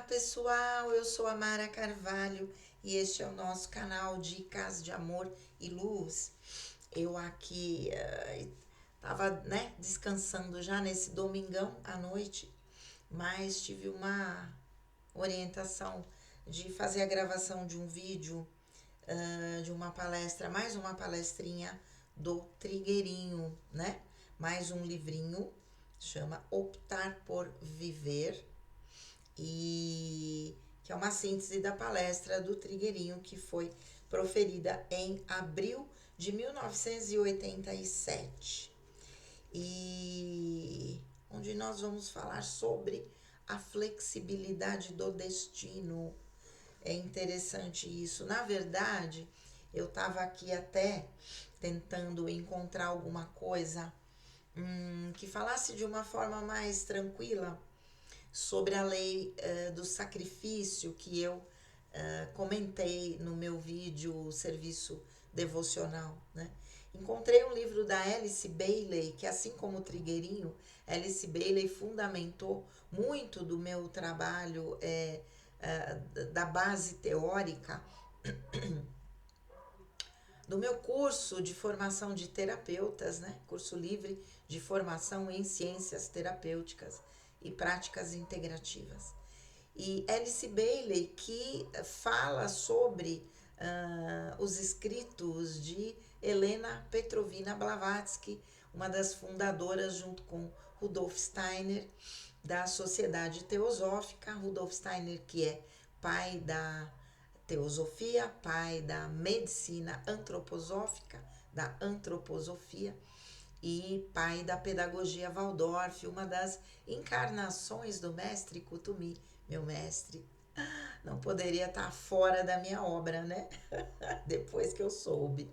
pessoal, eu sou a Mara Carvalho e este é o nosso canal Dicas de Amor e Luz. Eu aqui tava, descansando já nesse domingão à noite, mas tive uma orientação de fazer a gravação de um vídeo, de uma palestra, mais uma palestrinha do Trigueirinho, né? Mais um livrinho, chama Optar por Viver, e que é uma síntese da palestra do Trigueirinho que foi proferida em abril de 1987. E onde nós vamos falar sobre a flexibilidade do destino. É interessante isso. Na verdade, eu estava aqui até tentando encontrar alguma coisa que falasse de uma forma mais tranquila sobre a lei do sacrifício que eu comentei no meu vídeo Serviço Devocional, né? Encontrei um livro da Alice Bailey, que assim como o Trigueirinho, Alice Bailey fundamentou muito do meu trabalho da base teórica do meu curso de formação de terapeutas, né? Curso livre de formação em ciências terapêuticas e práticas integrativas. E Alice Bailey, que fala sobre os escritos de Helena Petrovna Blavatsky, uma das fundadoras, junto com Rudolf Steiner, da Sociedade Teosófica. Rudolf Steiner, que é pai da teosofia, pai da medicina antroposófica, da antroposofia, e pai da pedagogia Waldorf, uma das encarnações do mestre Kutumi, meu mestre. Não poderia estar fora da minha obra, né? Depois que eu soube.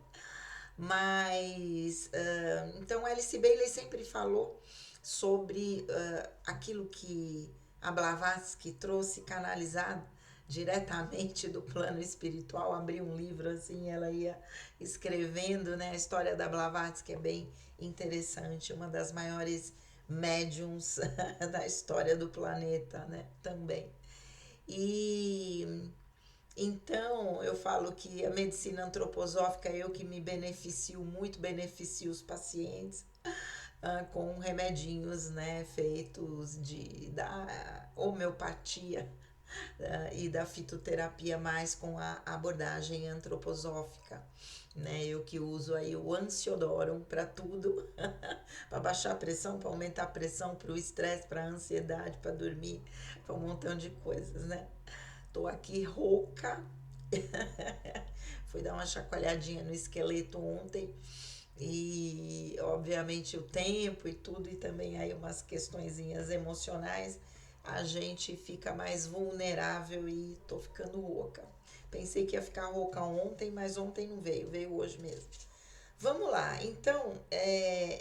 Mas, então, Alice Bailey sempre falou sobre aquilo que a Blavatsky trouxe canalizado diretamente do plano espiritual. Abri um livro assim, ela ia escrevendo, né? A história da Blavatsky é bem interessante, uma das maiores médiums da história do planeta, né? Também. E então eu falo que a medicina antroposófica é eu que me beneficio muito, beneficio os pacientes com remedinhos, né, feitos da homeopatia e da fitoterapia, mais com a abordagem antroposófica, né? Eu que uso aí o Ansiodorum para tudo, para baixar a pressão, para aumentar a pressão, para o estresse, para a ansiedade, para dormir, para um montão de coisas, né? Tô aqui rouca, fui dar uma chacoalhadinha no esqueleto ontem e obviamente o tempo e tudo, e também aí umas questõezinhas emocionais, a gente fica mais vulnerável e tô ficando rouca. Pensei que ia ficar rouca ontem, mas ontem não veio, veio hoje mesmo. Vamos lá, então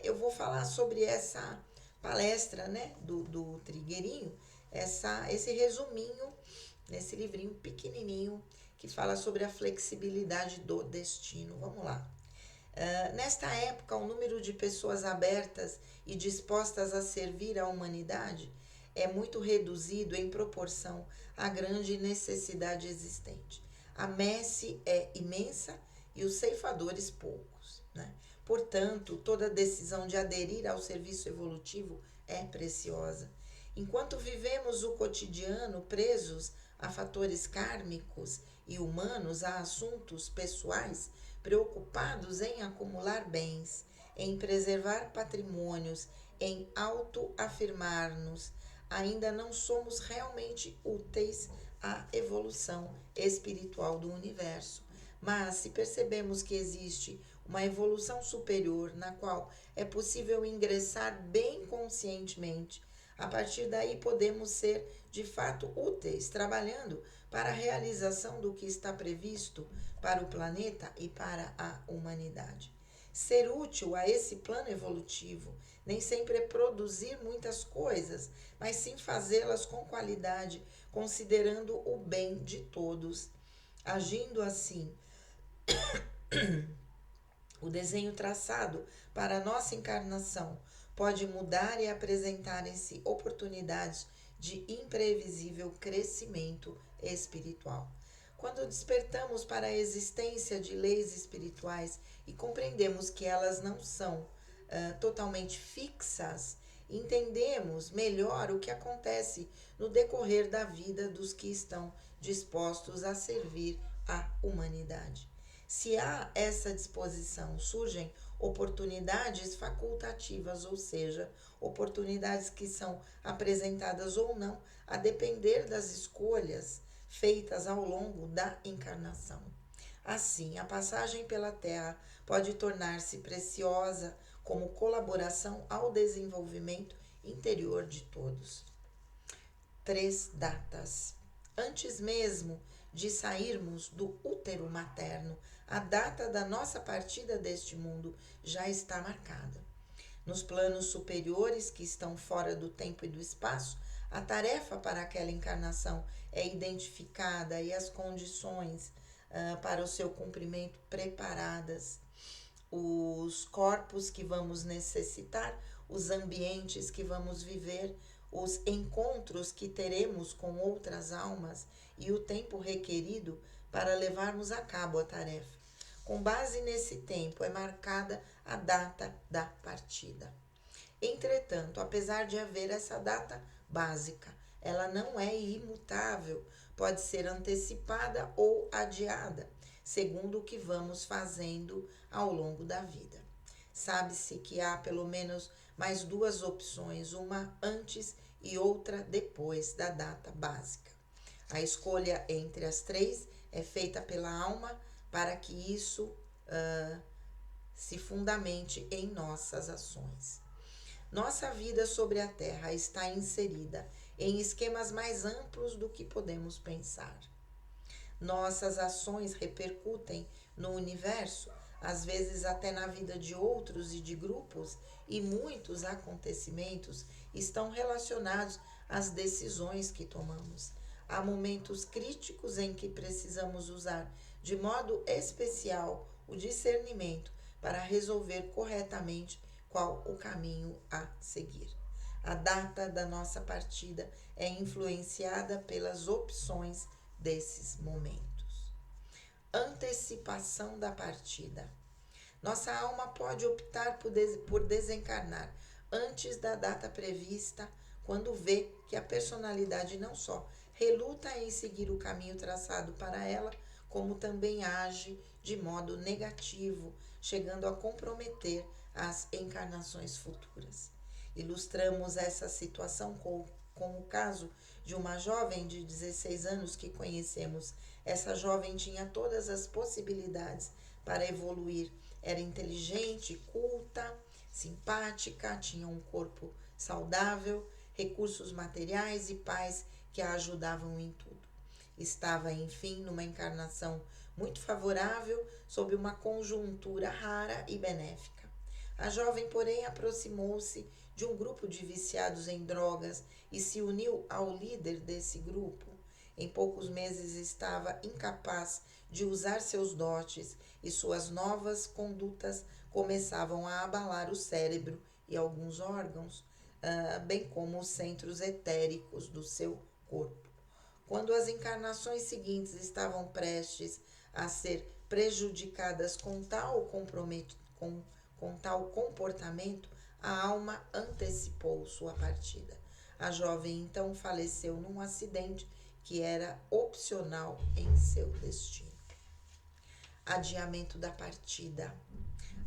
eu vou falar sobre essa palestra, né, do Trigueirinho, esse resuminho nesse livrinho pequenininho que fala sobre a flexibilidade do destino. Vamos lá. Nesta época, o número de pessoas abertas e dispostas a servir à humanidade é muito reduzido em proporção à grande necessidade existente. A messe é imensa e os ceifadores poucos, né? Portanto, toda decisão de aderir ao serviço evolutivo é preciosa. Enquanto vivemos o cotidiano presos a fatores kármicos e humanos, a assuntos pessoais, preocupados em acumular bens, em preservar patrimônios, em autoafirmar-nos, ainda não somos realmente úteis à evolução espiritual do universo. Mas se percebemos que existe uma evolução superior na qual é possível ingressar bem conscientemente, a partir daí podemos ser de fato úteis, trabalhando para a realização do que está previsto para o planeta e para a humanidade. Ser útil a esse plano evolutivo nem sempre é produzir muitas coisas, mas sim fazê-las com qualidade, considerando o bem de todos. Agindo assim, o desenho traçado para a nossa encarnação pode mudar e apresentarem-se oportunidades de imprevisível crescimento espiritual. Quando despertamos para a existência de leis espirituais e compreendemos que elas não são totalmente fixas, entendemos melhor o que acontece no decorrer da vida dos que estão dispostos a servir a humanidade. Se há essa disposição, surgem oportunidades facultativas, ou seja, oportunidades que são apresentadas ou não, a depender das escolhas feitas ao longo da encarnação. Assim, a passagem pela Terra pode tornar-se preciosa como colaboração ao desenvolvimento interior de todos. 3 datas. Antes mesmo de sairmos do útero materno, a data da nossa partida deste mundo já está marcada. Nos planos superiores, que estão fora do tempo e do espaço, a tarefa para aquela encarnação é identificada e as condições para o seu cumprimento preparadas. Os corpos que vamos necessitar, os ambientes que vamos viver, os encontros que teremos com outras almas e o tempo requerido para levarmos a cabo a tarefa. Com base nesse tempo é marcada a data da partida. Entretanto, apesar de haver essa data básica, ela não é imutável, pode ser antecipada ou adiada, segundo o que vamos fazendo ao longo da vida. Sabe-se que há pelo menos mais 2 opções, uma antes e outra depois da data básica. A escolha entre as 3 é feita pela alma para que isso se fundamente em nossas ações. Nossa vida sobre a Terra está inserida em esquemas mais amplos do que podemos pensar. Nossas ações repercutem no universo, às vezes até na vida de outros e de grupos, e muitos acontecimentos estão relacionados às decisões que tomamos. Há momentos críticos em que precisamos usar de modo especial o discernimento para resolver corretamente qual o caminho a seguir. A data da nossa partida é influenciada pelas opções desses momentos. Antecipação da partida. Nossa alma pode optar por desencarnar antes da data prevista, quando vê que a personalidade não só reluta em seguir o caminho traçado para ela, como também age de modo negativo, chegando a comprometer as encarnações futuras. Ilustramos essa situação com o caso de uma jovem de 16 anos que conhecemos. Essa jovem tinha todas as possibilidades para evoluir. Era inteligente, culta, simpática, tinha um corpo saudável, recursos materiais e pais que a ajudavam em tudo. Estava, enfim, numa encarnação muito favorável, sob uma conjuntura rara e benéfica. A jovem, porém, aproximou-se de um grupo de viciados em drogas e se uniu ao líder desse grupo. Em poucos meses estava incapaz de usar seus dotes e suas novas condutas começavam a abalar o cérebro e alguns órgãos, bem como os centros etéricos do seu corpo. Quando as encarnações seguintes estavam prestes a ser prejudicadas com tal comportamento, a alma antecipou sua partida. A jovem então faleceu num acidente que era opcional em seu destino. Adiamento da partida.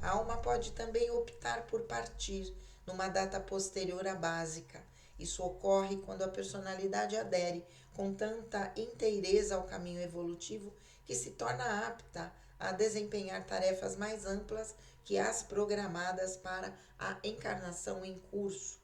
A alma pode também optar por partir numa data posterior à básica. Isso ocorre quando a personalidade adere com tanta inteireza ao caminho evolutivo que se torna apta a desempenhar tarefas mais amplas que as programadas para a encarnação em curso.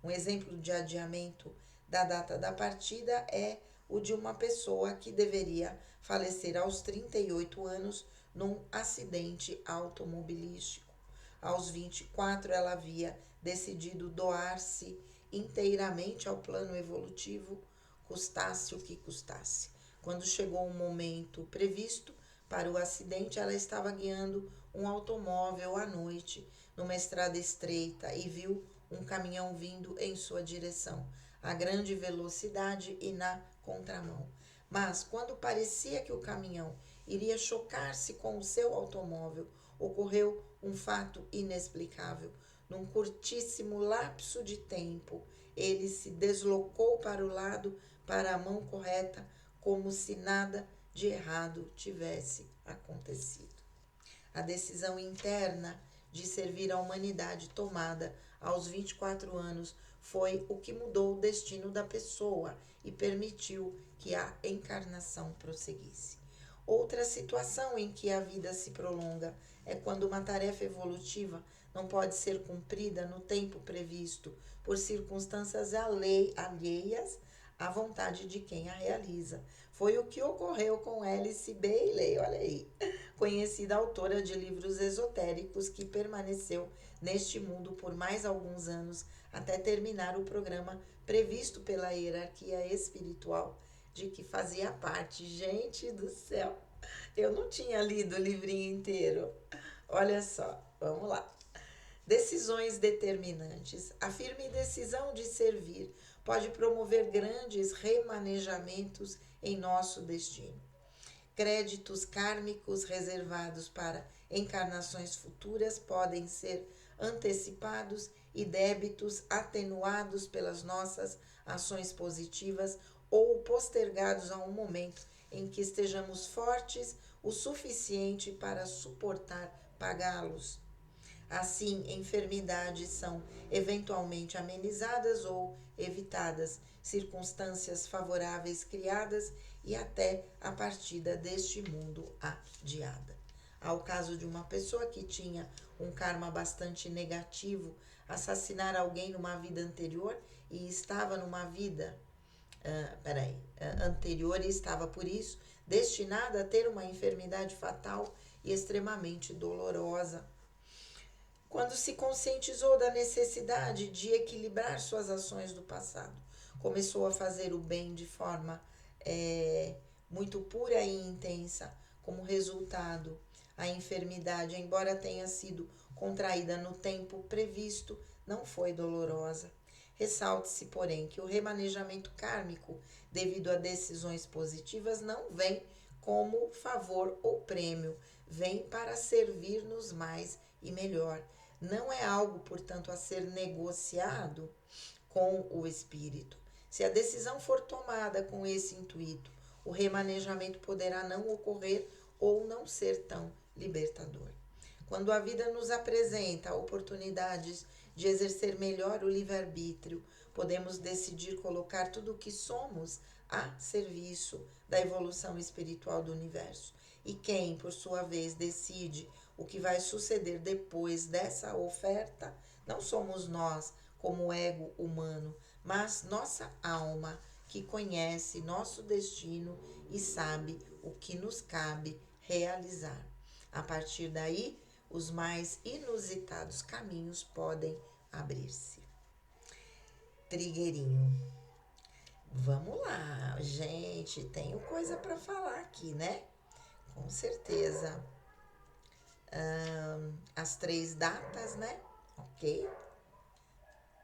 Um exemplo de adiamento da data da partida é o de uma pessoa que deveria falecer aos 38 anos num acidente automobilístico. Aos 24, ela havia decidido doar-se inteiramente ao plano evolutivo, custasse o que custasse. Quando chegou o momento previsto para o acidente, ela estava guiando um automóvel à noite numa estrada estreita e viu um caminhão vindo em sua direção. a grande velocidade e na contramão. Mas, quando parecia que o caminhão iria chocar-se com o seu automóvel, ocorreu um fato inexplicável. Num curtíssimo lapso de tempo, ele se deslocou para o lado, para a mão correta, como se nada de errado tivesse acontecido. A decisão interna de servir a humanidade tomada aos 24 anos foi o que mudou o destino da pessoa e permitiu que a encarnação prosseguisse. Outra situação em que a vida se prolonga é quando uma tarefa evolutiva não pode ser cumprida no tempo previsto por circunstâncias alheias à vontade de quem a realiza. Foi o que ocorreu com Alice Bailey, olha aí, conhecida autora de livros esotéricos que permaneceu neste mundo por mais alguns anos até terminar o programa previsto pela hierarquia espiritual de que fazia parte. Gente do céu, eu não tinha lido o livrinho inteiro. Olha só, vamos lá. Decisões determinantes. A firme decisão de servir pode promover grandes remanejamentos em nosso destino. Créditos kármicos reservados para encarnações futuras podem ser antecipados e débitos atenuados pelas nossas ações positivas ou postergados a um momento em que estejamos fortes o suficiente para suportar pagá-los. Assim, enfermidades são eventualmente amenizadas ou evitadas, circunstâncias favoráveis criadas e até a partida deste mundo adiada. Há o caso de uma pessoa que tinha um karma bastante negativo, assassinar alguém numa vida anterior e estava numa vida anterior e estava, por isso, destinada a ter uma enfermidade fatal e extremamente dolorosa. Quando se conscientizou da necessidade de equilibrar suas ações do passado, começou a fazer o bem de forma muito pura e intensa. Como resultado, a enfermidade, embora tenha sido contraída no tempo previsto, não foi dolorosa. Ressalte-se, porém, que o remanejamento kármico, devido a decisões positivas, não vem como favor ou prêmio, vem para servir-nos mais e melhor. Não é algo, portanto, a ser negociado com o espírito. Se a decisão for tomada com esse intuito, o remanejamento poderá não ocorrer ou não ser tão libertador. Quando a vida nos apresenta oportunidades de exercer melhor o livre-arbítrio, podemos decidir colocar tudo o que somos a serviço da evolução espiritual do universo. E quem, por sua vez, decide o que vai suceder depois dessa oferta, não somos nós, como ego humano, mas nossa alma, que conhece nosso destino e sabe o que nos cabe realizar. A partir daí, os mais inusitados caminhos podem abrir-se. Trigueirinho. Vamos lá, gente, tenho coisa para falar aqui, né? Com certeza. As 3 datas, né? Ok?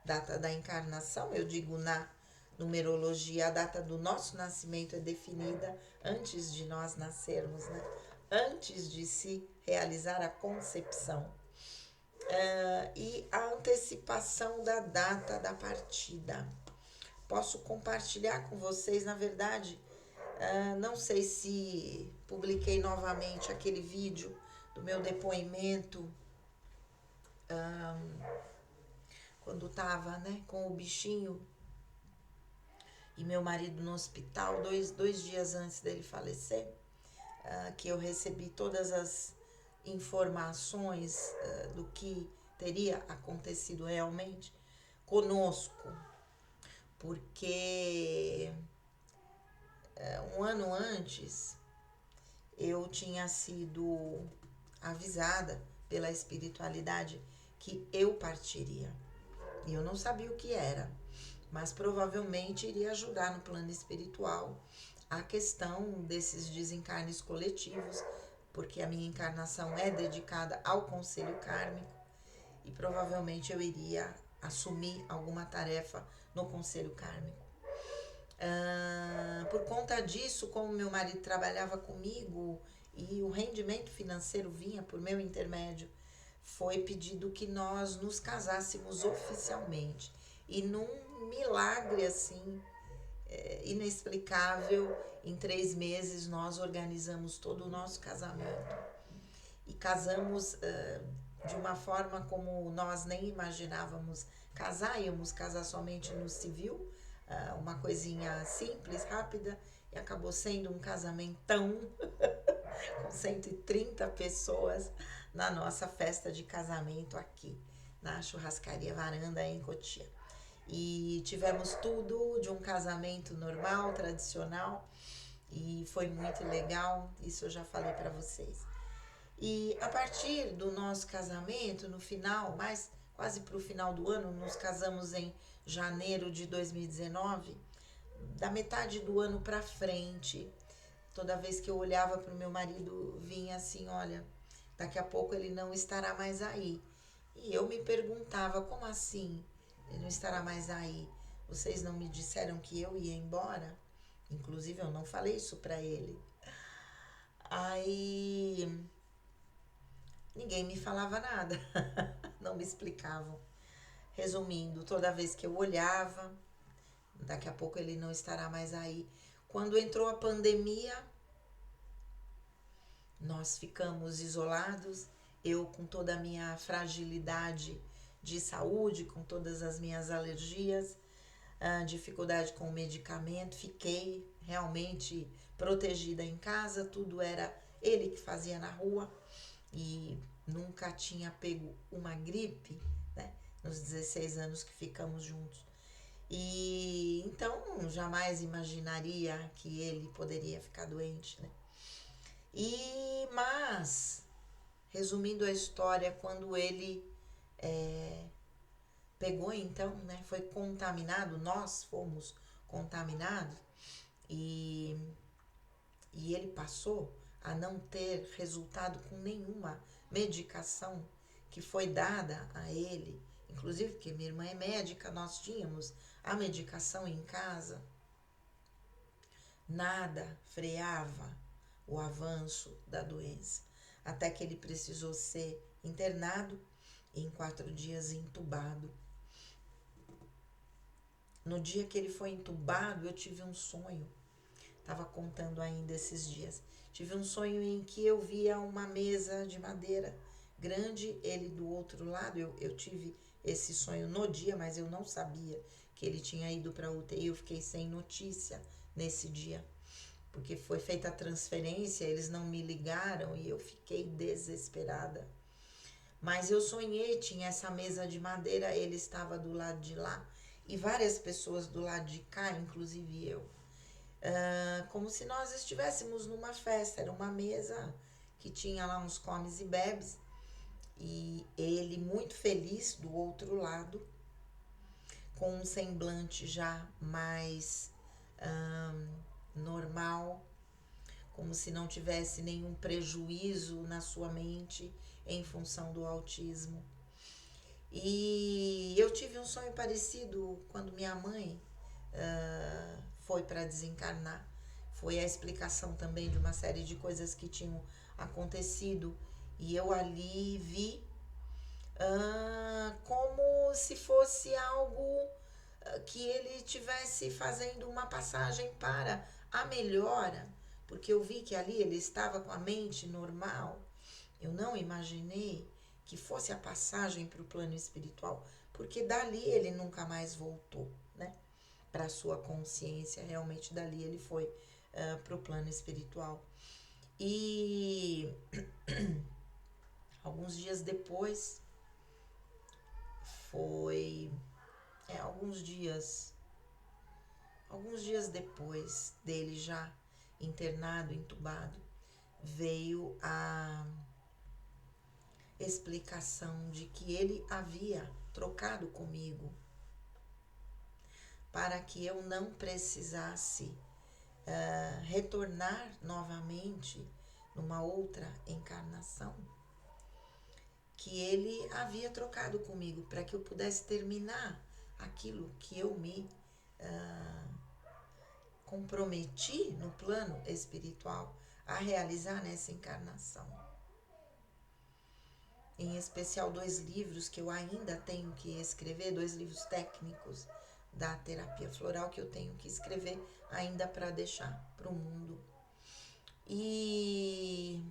Data da encarnação, eu digo na numerologia, a data do nosso nascimento é definida antes de nós nascermos, né? Antes de se realizar a concepção. E a antecipação da data da partida. Posso compartilhar com vocês, na verdade, não sei se publiquei novamente aquele vídeo do meu depoimento quando estava, né, com o bichinho e meu marido no hospital, dois dias antes dele falecer, que eu recebi todas as informações do que teria acontecido realmente conosco, porque um ano antes eu tinha sido avisada pela espiritualidade que eu partiria. E eu não sabia o que era, mas provavelmente iria ajudar no plano espiritual a questão desses desencarnes coletivos, porque a minha encarnação é dedicada ao conselho kármico e provavelmente eu iria assumir alguma tarefa no conselho kármico. Por conta disso, como meu marido trabalhava comigo e o rendimento financeiro vinha por meu intermédio, foi pedido que nós nos casássemos oficialmente. E num milagre assim, inexplicável, em 3 meses nós organizamos todo o nosso casamento. E casamos de uma forma como nós nem imaginávamos casar. Íamos casar somente no civil, uma coisinha simples, rápida, e acabou sendo um casamentão com 130 pessoas na nossa festa de casamento aqui, na Churrascaria Varanda, em Cotia. E tivemos tudo de um casamento normal, tradicional, e foi muito legal, isso eu já falei para vocês. E a partir do nosso casamento, no final, mais quase para o final do ano, nos casamos em janeiro de 2019, da metade do ano para frente, toda vez que eu olhava para o meu marido, vinha assim, olha, daqui a pouco ele não estará mais aí. E eu me perguntava, como assim ele não estará mais aí? Vocês não me disseram que eu ia embora? Inclusive, eu não falei isso para ele. Aí ninguém me falava nada, não me explicavam. Resumindo, toda vez que eu olhava, daqui a pouco ele não estará mais aí. Quando entrou a pandemia, nós ficamos isolados, eu com toda a minha fragilidade de saúde, com todas as minhas alergias, dificuldade com o medicamento, fiquei realmente protegida em casa, tudo era ele que fazia na rua e nunca tinha pego uma gripe, né, nos 16 anos que ficamos juntos. E então jamais imaginaria que ele poderia ficar doente, né? Mas, resumindo a história, quando ele pegou então, né, foi contaminado, nós fomos contaminados e, e ele passou a não ter resultado com nenhuma medicação que foi dada a ele, inclusive porque minha irmã é médica, nós tínhamos a medicação em casa, nada freava o avanço da doença, até que ele precisou ser internado e em 4 dias entubado. No dia que ele foi entubado, eu tive um sonho, estava contando ainda esses dias, tive um sonho em que eu via uma mesa de madeira grande, ele do outro lado, eu tive esse sonho no dia, mas eu não sabia que ele tinha ido para a UTI, eu fiquei sem notícia nesse dia, porque foi feita a transferência, eles não me ligaram e eu fiquei desesperada. Mas eu sonhei, tinha essa mesa de madeira, ele estava do lado de lá e várias pessoas do lado de cá, inclusive eu. Como se nós estivéssemos numa festa, era uma mesa que tinha lá uns comes e bebes e ele muito feliz do outro lado, com um semblante já mais normal, como se não tivesse nenhum prejuízo na sua mente em função do autismo. E eu tive um sonho parecido quando minha mãe foi para desencarnar. Foi a explicação também de uma série de coisas que tinham acontecido. E eu ali vi como se fosse algo que ele tivesse fazendo uma passagem para a melhora, porque eu vi que ali ele estava com a mente normal. Eu não imaginei que fosse a passagem para o plano espiritual, porque dali ele nunca mais voltou, né? Para a sua consciência, realmente dali ele foi para o plano espiritual. E alguns dias depois, foi alguns dias depois dele já internado, entubado, veio a explicação de que ele havia trocado comigo para que eu não precisasse retornar novamente numa outra encarnação, que ele havia trocado comigo para que eu pudesse terminar aquilo que eu me comprometi no plano espiritual a realizar nessa encarnação. Em especial 2 livros que eu ainda tenho que escrever, 2 livros técnicos da terapia floral que eu tenho que escrever ainda para deixar para o mundo. E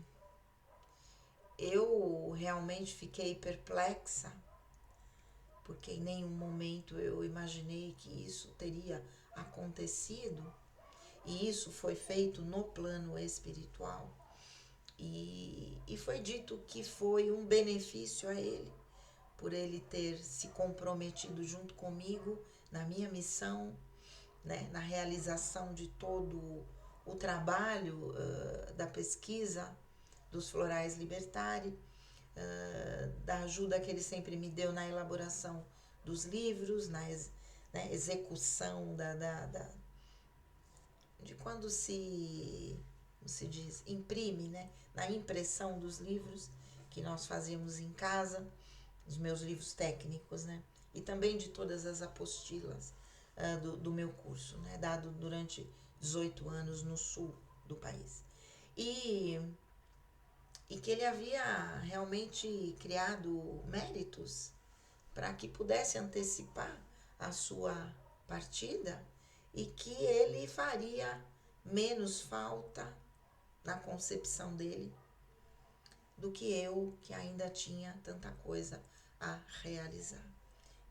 eu realmente fiquei perplexa, porque em nenhum momento eu imaginei que isso teria acontecido, e isso foi feito no plano espiritual. E foi dito que foi um benefício a ele, por ele ter se comprometido junto comigo na minha missão, né, na realização de todo o trabalho da pesquisa dos florais libertari, da ajuda que ele sempre me deu na elaboração dos livros, na execução de quando se diz, imprime, né, na impressão dos livros que nós fazíamos em casa, os meus livros técnicos, né, e também de todas as apostilas do meu curso, né, dado durante 18 anos no sul do país. E que ele havia realmente criado méritos para que pudesse antecipar a sua partida e que ele faria menos falta na concepção dele do que eu, que ainda tinha tanta coisa a realizar.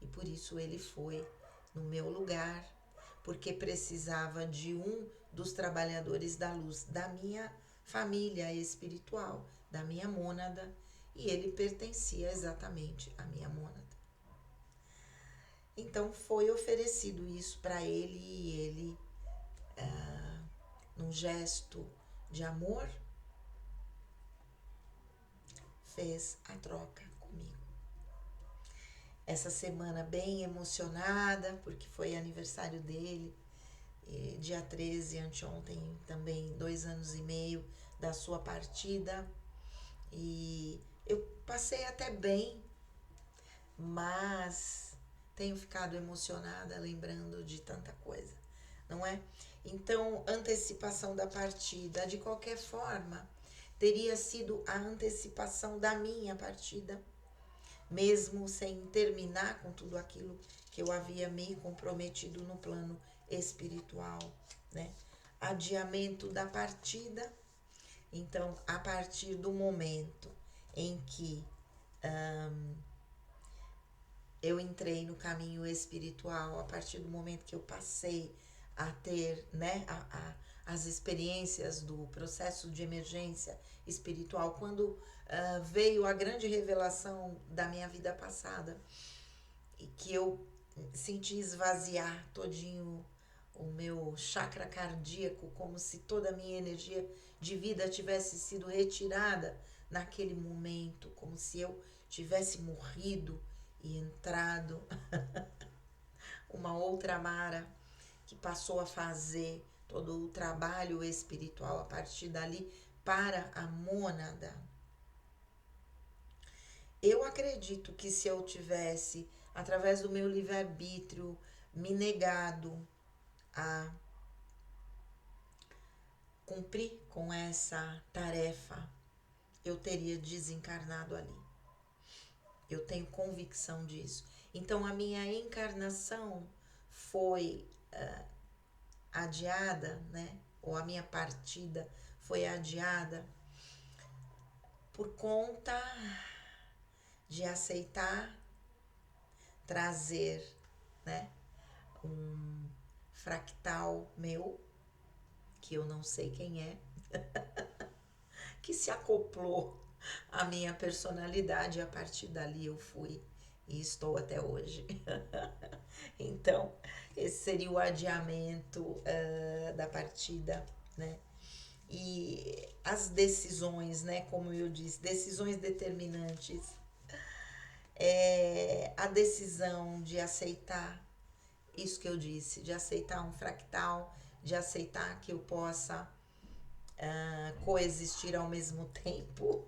E por isso ele foi no meu lugar, porque precisava de um dos trabalhadores da luz da minha família espiritual, da minha mônada, e ele pertencia exatamente à minha mônada. Então foi oferecido isso para ele, e ele, num gesto de amor, fez a troca comigo. Essa semana bem emocionada, porque foi aniversário dele, dia 13, anteontem, também 2 anos e meio da sua partida. E eu passei até bem, mas tenho ficado emocionada lembrando de tanta coisa, não é? Então, antecipação da partida, de qualquer forma, teria sido a antecipação da minha partida, mesmo sem terminar com tudo aquilo que eu havia me comprometido no plano espiritual, né? Adiamento da partida. Então, a partir do momento em que eu entrei no caminho espiritual, a partir do momento que eu passei a ter, né, as experiências do processo de emergência espiritual, quando veio a grande revelação da minha vida passada, e que eu senti esvaziar todinho o meu chakra cardíaco, como se toda a minha energia de vida tivesse sido retirada naquele momento, como se eu tivesse morrido e entrado uma outra Mara que passou a fazer todo o trabalho espiritual a partir dali para a mônada. Eu acredito que se eu tivesse, através do meu livre-arbítrio, me negado a cumprir com essa tarefa, eu teria desencarnado ali. Eu tenho convicção disso. Então, a minha encarnação foi adiada, né? Ou a minha partida foi adiada por conta de aceitar trazer, né, um fractal meu, que eu não sei quem é, que se acoplou à minha personalidade, e a partir dali eu fui e estou até hoje. Então, esse seria o adiamento da partida, né? E as decisões, né, como eu disse, decisões determinantes, a decisão de aceitar isso que eu disse, de aceitar um fractal, de aceitar que eu possa coexistir ao mesmo tempo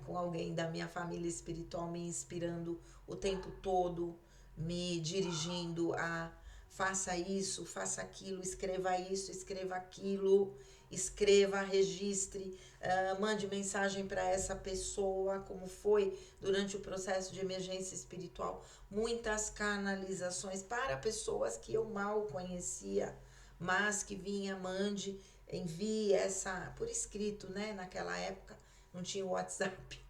com alguém da minha família espiritual me inspirando o tempo todo, me dirigindo a faça isso, faça aquilo, escreva isso, escreva aquilo, escreva, registre, mande mensagem para essa pessoa, como foi durante o processo de emergência espiritual. Muitas canalizações para pessoas que eu mal conhecia, mas que vinha, mande, envie essa, por escrito, né? Naquela época não tinha o WhatsApp.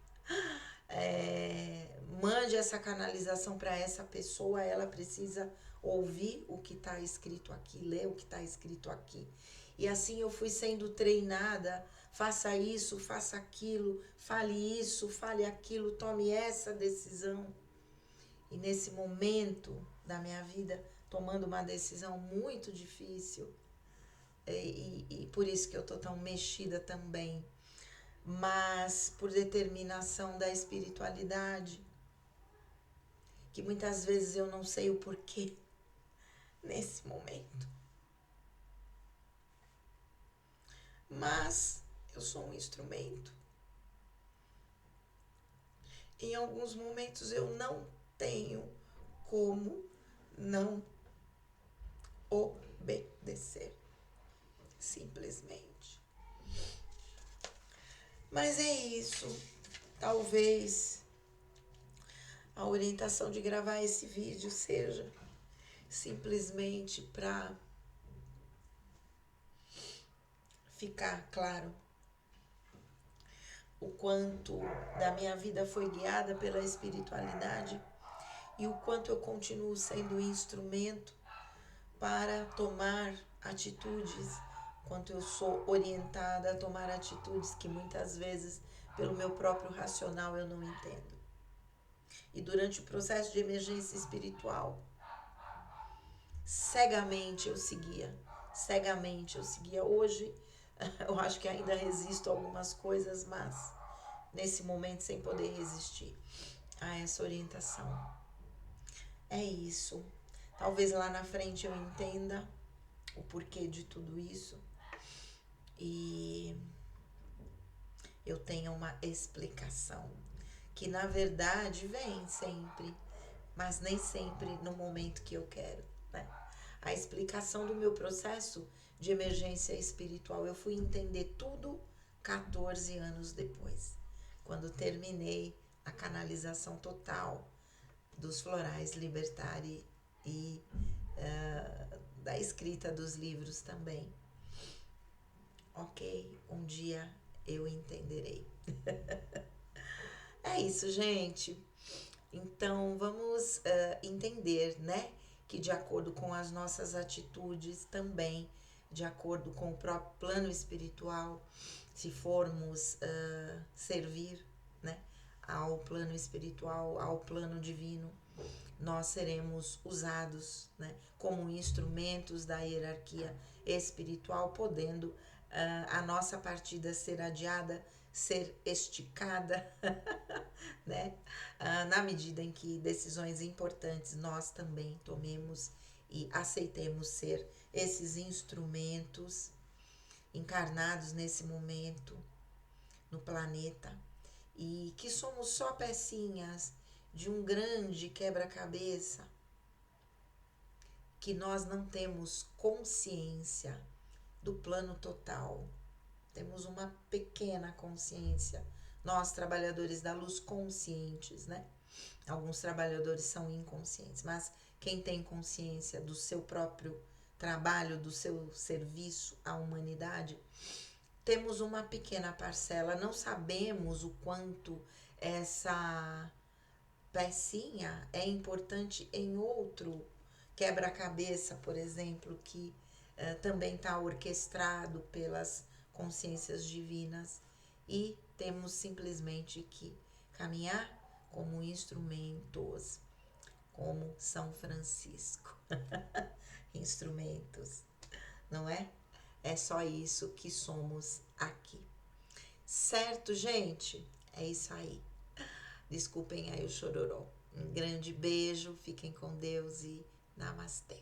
Mande essa canalização para essa pessoa, ela precisa ouvir o que está escrito aqui, ler o que está escrito aqui. E assim eu fui sendo treinada, faça isso, faça aquilo, fale isso, fale aquilo, tome essa decisão. E nesse momento da minha vida, tomando uma decisão muito difícil, e por isso que eu tô tão mexida também, mas por determinação da espiritualidade, que muitas vezes eu não sei o porquê nesse momento. Mas eu sou um instrumento. Em alguns momentos eu não tenho como não obedecer. Simplesmente. Mas é isso. Talvez a orientação de gravar esse vídeo seja simplesmente para ficar claro o quanto da minha vida foi guiada pela espiritualidade e o quanto eu continuo sendo instrumento para tomar atitudes, quanto eu sou orientada a tomar atitudes que muitas vezes, pelo meu próprio racional, eu não entendo. E durante o processo de emergência espiritual, cegamente eu seguia. Hoje, eu acho que ainda resisto a algumas coisas, mas nesse momento sem poder resistir a essa orientação. É isso. Talvez lá na frente eu entenda o porquê de tudo isso e eu tenha uma explicação que na verdade vem sempre, mas nem sempre no momento que eu quero, né? A explicação do meu processo de emergência espiritual eu fui entender tudo 14 anos depois, quando terminei a canalização total dos florais Libertari e da escrita dos livros também. Ok, um dia eu entenderei. É isso, gente. Então vamos entender, né? Que de acordo com as nossas atitudes também, de acordo com o próprio plano espiritual, se formos servir, né, ao plano espiritual, ao plano divino, nós seremos usados, né, como instrumentos da hierarquia espiritual, podendo a nossa partida ser adiada, ser esticada, né, na medida em que decisões importantes nós também tomemos e aceitemos ser esses instrumentos encarnados nesse momento no planeta e que somos só pecinhas de um grande quebra-cabeça que nós não temos consciência do plano total. Temos uma pequena consciência. Nós, trabalhadores da luz, conscientes, né? Alguns trabalhadores são inconscientes, mas quem tem consciência do seu próprio trabalho, do seu serviço à humanidade, temos uma pequena parcela. Não sabemos o quanto essa pecinha é importante em outro quebra-cabeça, por exemplo, que também está orquestrado pelas consciências divinas, e temos simplesmente que caminhar como instrumentos, como São Francisco. Instrumentos, não é? É só isso que somos aqui. Certo, gente? É isso aí. Desculpem aí o chororó. Um grande beijo, fiquem com Deus e namastê.